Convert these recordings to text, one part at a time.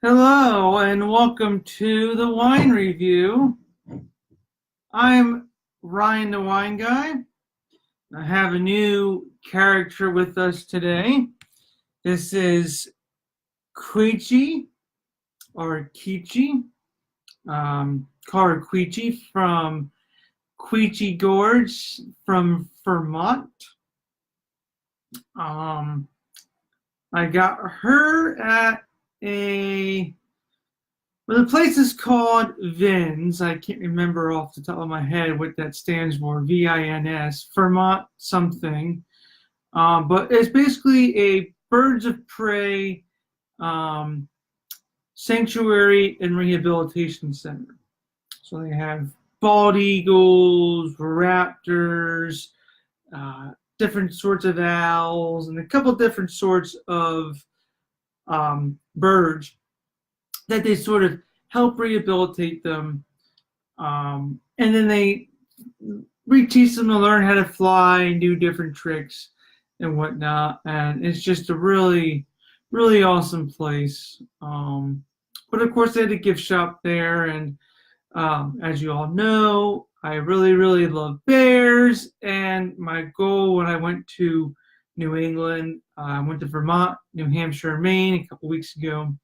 Hello and welcome to the wine review. I'm Ryan the Wine Guy. I have a new character with us today. This is Quichi or Kichi, call her Quichi from Quichi Gorge from Vermont. Um, I got her at a well, the place is called VINS. I can't remember off the top of my head what that stands for. VINS, Vermont something. But it's basically a birds of prey um, sanctuary and rehabilitation center. So they have bald eagles, raptors, uh, different sorts of owls, and a couple different sorts of birds that they sort of help rehabilitate them. And then they reteach them to learn how to fly and do different tricks and whatnot. And it's just a really, really awesome place. But of course, they had a gift shop there. And as you all know, I really, really love bears. And my goal when I went to New England, I went to Vermont, New Hampshire, Maine a couple weeks ago.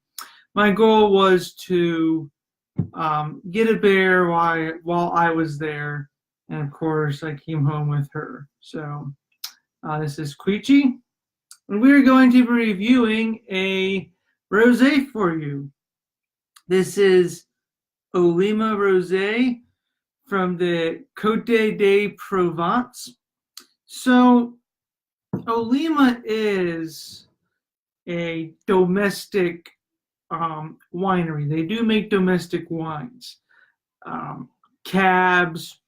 My goal was to get a bear while I was there, and of course I came home with her. So this is Quichi, and we're going to be reviewing a rosé for you. This is Olema rosé from the Côte de Provence. So Olema is a domestic winery. They do make domestic wines, cabs,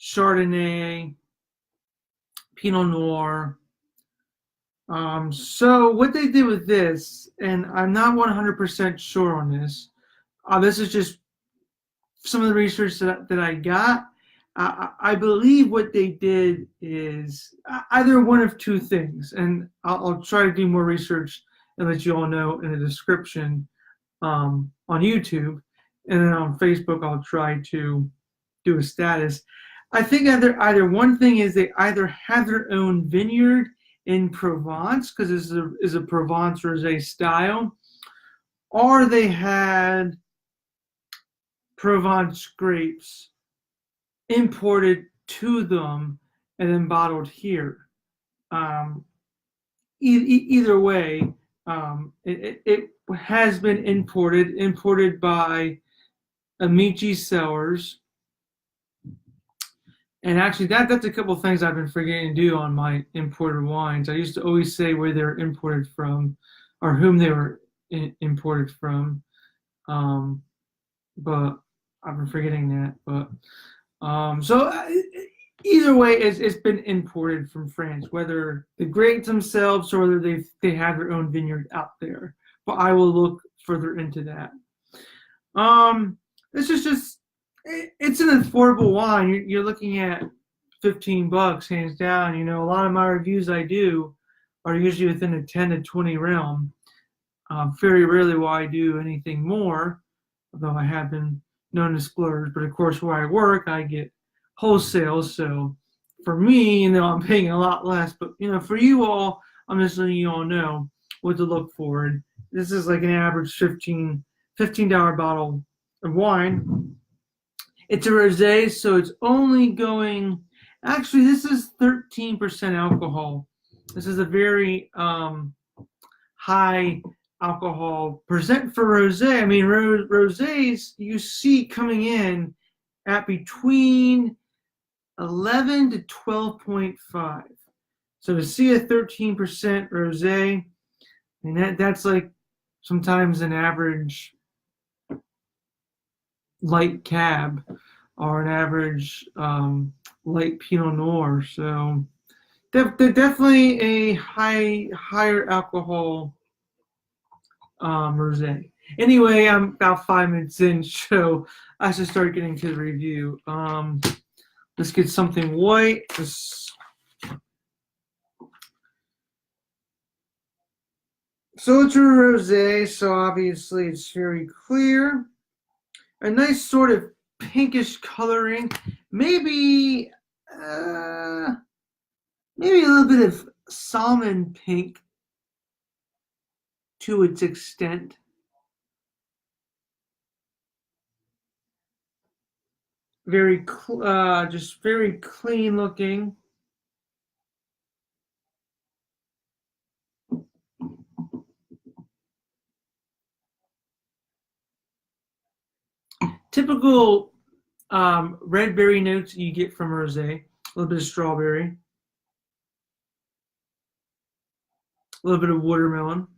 Chardonnay, Pinot Noir. So what they did with this, and I'm not 100% sure on this. This is just some of the research that I got. I believe what they did is either one of two things, and I'll try to do more research and let you all know in the description on YouTube, and then on Facebook I'll try to do a status. I think either one thing is they either have their own vineyard in Provence because this is a Provence rosé style, or they had Provence grapes imported to them and then bottled here. Either way, it has been imported by Amici Cellars. And actually, that's a couple of things I've been forgetting to do on my imported wines. I used to always say where they're imported from or whom they were imported from. But I've been forgetting that. But either way, it's been imported from France, whether the grapes themselves or whether they have their own vineyard out there. But I will look further into that. This is just it's an affordable wine. You're looking at $15, hands down. You know, a lot of my reviews I do are usually within the 10 to 20 realm. Very rarely will I do anything more, although I have been known to splurge. But of course, where I work, I get wholesale. So for me, you know, I'm paying a lot less. But you know, for you all, I'm just letting you all know what to look for. And this is like an average $15 bottle of wine. It's a rosé, so it's only going. Actually, this is 13% alcohol. This is a very high alcohol percent for rosé. I mean, rosés you see coming in at between 11 to 12.5. So to see a 13% rosé, I mean that's like sometimes an average light cab or an average light Pinot Noir. So they're definitely a higher alcohol rosé. Anyway, I'm about 5 minutes in, so I should start getting to the review. Let's get something white. So it's a rosé, so obviously it's very clear. A nice sort of pinkish coloring. Maybe maybe a little bit of salmon pink to its extent. Very just very clean looking. Typical red berry notes you get from rosé. A little bit of strawberry, a little bit of watermelon.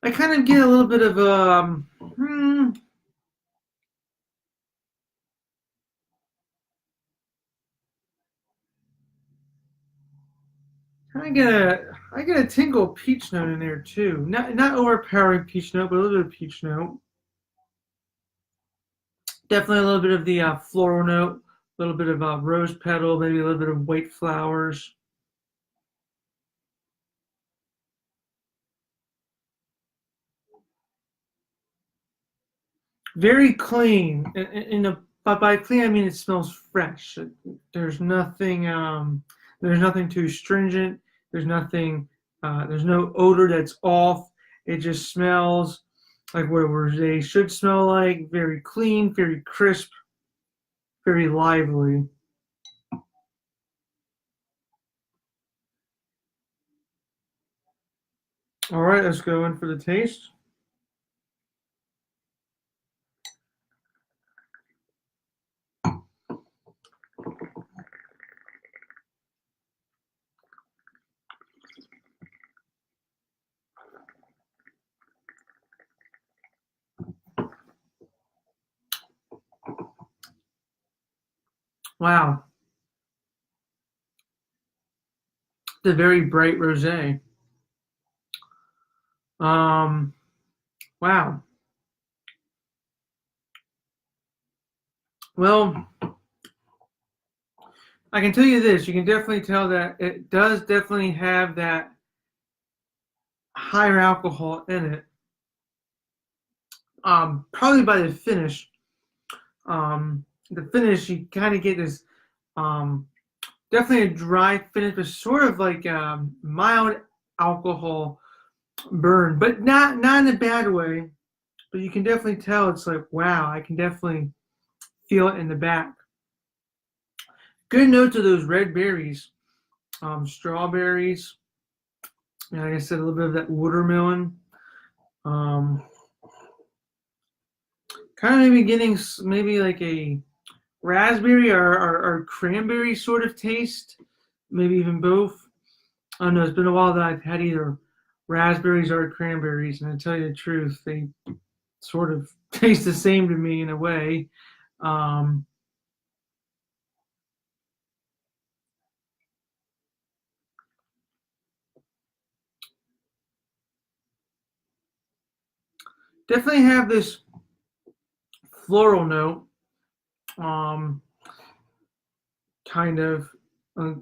I kind of get a little bit of I get a tingle peach note in there too. Not overpowering peach note, but a little bit of peach note. Definitely a little bit of the floral note, a little bit of rose petal, maybe a little bit of white flowers. Very clean. But by clean I mean it smells fresh. There's nothing too stringent. There's no odor that's off. It just smells like what a rosé should smell like. Very clean, very crisp, very lively. All right, let's go in for the taste. Wow, the very bright rosé. Wow. Well, I can tell you this. You can definitely tell that it does definitely have that higher alcohol in it. Probably by the finish. The finish, you kind of get this definitely a dry finish, but sort of like mild alcohol burn, but not in a bad way. But you can definitely tell it's like, wow, I can definitely feel it in the back. Good notes of those red berries, strawberries, and like I said, a little bit of that watermelon. Um, Kind of maybe getting maybe like a raspberry or cranberry sort of taste, maybe even both. I don't know. It's been a while that I've had either raspberries or cranberries, and to tell you the truth, they sort of taste the same to me in a way. Um, Definitely have this floral note, um, kind of. Uh,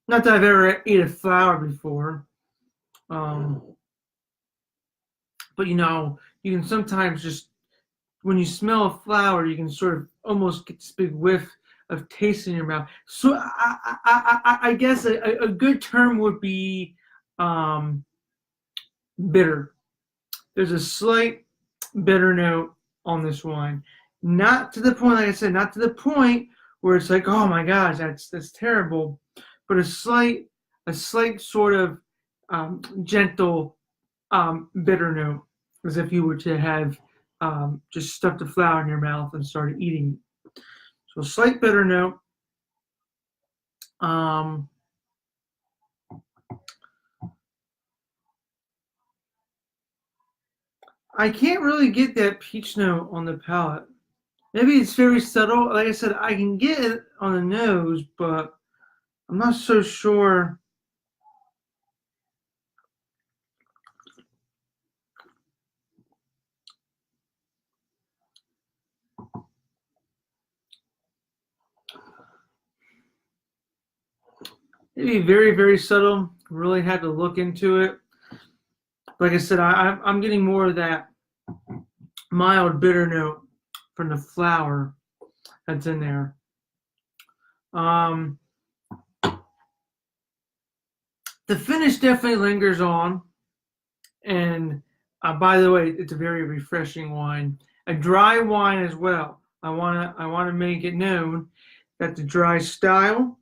Not that I've ever ate a flower before, um, but you can sometimes just when you smell a flower, you can sort of almost get this big whiff of taste in your mouth. So I guess a good term would be bitter. There's a slight bitter note on this wine. Not to the point, like I said, not to the point where it's like, oh my gosh, that's terrible, but a slight sort of gentle bitter note, as if you were to have just stuffed a flower in your mouth and started eating it. So a slight bitter note. Um, I can't really get that peach note on the palate. Maybe it's very subtle. Like I said, I can get it on the nose, but I'm not so sure. maybe very, very subtle. Really had to look into it. Like I said, I'm getting more of that mild bitter note from the flour that's in there. The finish definitely lingers on, and by the way, it's a very refreshing wine. A dry wine as well. I wanna make it known that the dry style.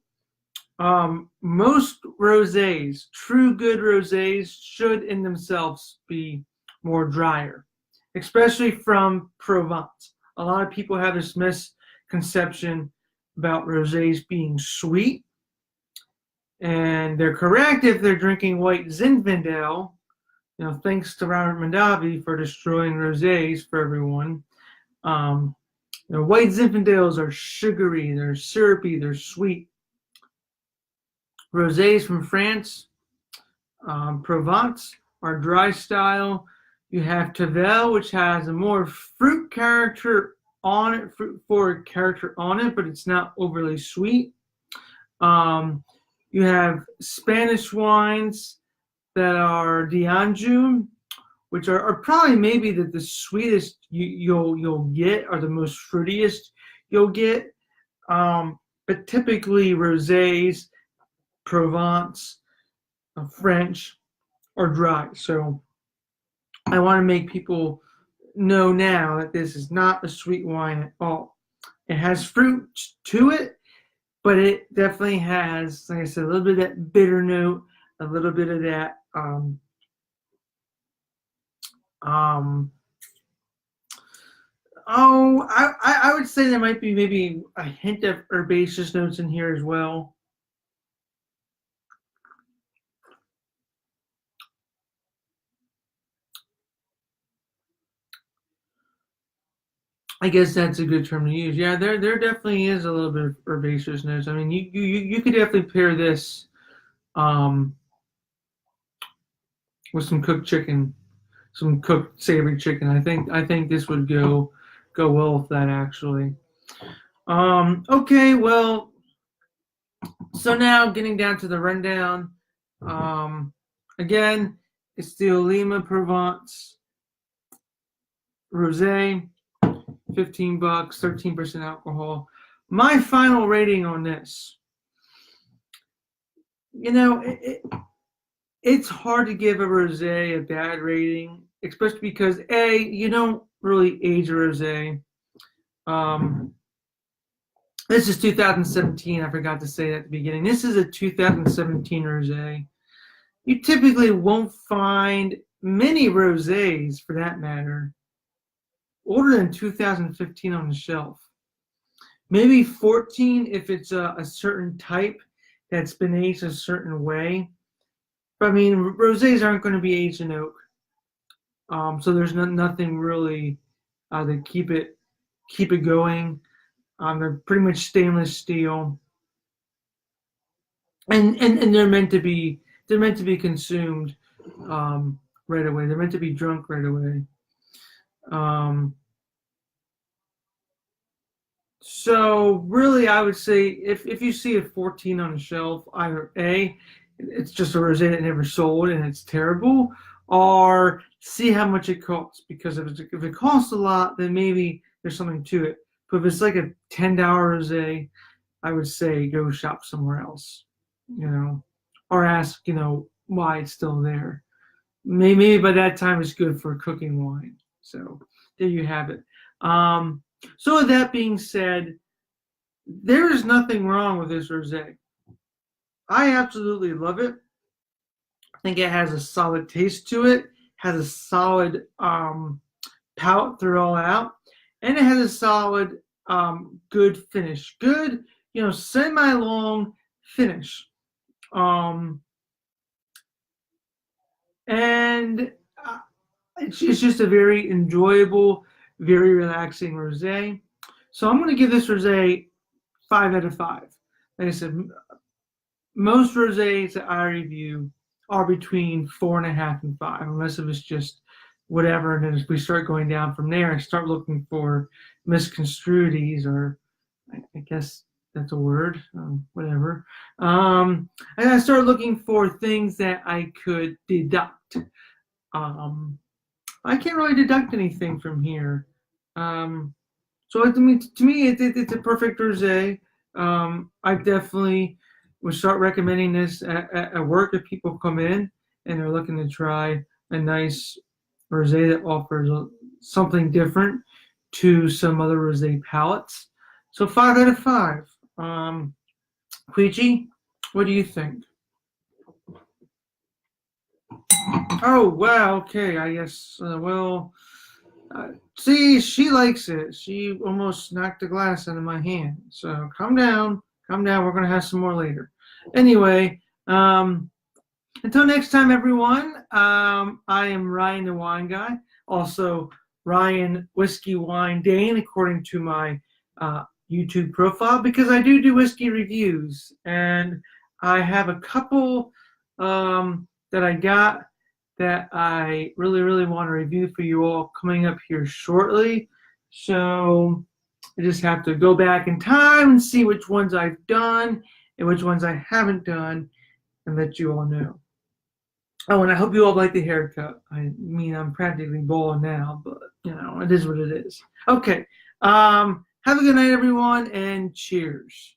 Most rosés, true good rosés, should in themselves be more drier, especially from Provence. A lot of people have this misconception about rosés being sweet, and they're correct if they're drinking white Zinfandel. Thanks to Robert Mondavi for destroying rosés for everyone. White Zinfandels are sugary, they're syrupy, they're sweet. Rosés from France, Provence are dry style. You have Tavel, which has a more fruit character on it, fruit forward character on it, but it's not overly sweet. You have Spanish wines that are D'Anjou, which are probably maybe the sweetest you'll get, or the most fruitiest you'll get. But typically rosés, Provence, French, are dry. So I want to make people know now that this is not a sweet wine at all. It has fruit to it, but it definitely has, like I said, a little bit of that bitter note, a little bit of that I would say there might be maybe a hint of herbaceous notes in here as well. I guess that's a good term to use. Yeah, there definitely is a little bit of herbaceousness. I mean, you could definitely pair this with some cooked chicken, some cooked savory chicken. I think this would go well with that actually. Okay, well, so now getting down to the rundown. Again, it's the Olema Provence Rosé. $15, 13% alcohol. My final rating on this, it's hard to give a rosé a bad rating, especially because you don't really age a rosé. This is 2017. I forgot to say that at the beginning. This is a 2017 rosé. You typically won't find many rosés, for that matter, older than 2015 on the shelf. Maybe 14 if it's a certain type that's been aged a certain way. But I mean, rosés aren't going to be aged in oak, so there's nothing really to keep it going. They're pretty much stainless steel, and they're meant to be consumed right away. They're meant to be drunk right away. So really, I would say if you see a 14 on the shelf, either A, it's just a rosé that never sold and it's terrible, or see how much it costs. Because if it costs a lot, then maybe there's something to it. But if it's like a $10 rosé, I would say go shop somewhere else, or ask, why it's still there. Maybe by that time it's good for cooking wine. So there you have it. So with that being said, there is nothing wrong with this rosé. I absolutely love it. I think it has a solid taste to it, has a solid palate throughout, and it has a solid good finish. Good, semi-long finish. And it's just a very enjoyable, very relaxing rosé. So I'm going to give this rosé 5 out of 5. Like I said, most rosés that I review are between 4.5 and 5, unless it was just whatever. And then as we start going down from there, I start looking for misconstruities, or I guess that's a word, whatever. And I started looking for things that I could deduct. I can't really deduct anything from here. So to me, it's a perfect rosé. I definitely would start recommending this at work if people come in and they're looking to try a nice rosé that offers something different to some other rosé palettes. So 5 out of 5. Queechy, what do you think? Oh, wow, okay, I guess, see, she likes it. She almost knocked the glass out of my hand. So calm down, calm down. We're going to have some more later. Anyway, until next time, everyone, I am Ryan the Wine Guy, also Ryan Whiskey Wine Dane, according to my YouTube profile, because I do whiskey reviews, and I have a couple that I got that I really want to review for you all coming up here shortly. So I just have to go back in time and see which ones I've done and which ones I haven't done and let you all know. Oh, and I hope you all like the haircut. I mean, I'm practically bald now, but, you know, it is what it is. Okay. Have a good night, everyone, and cheers.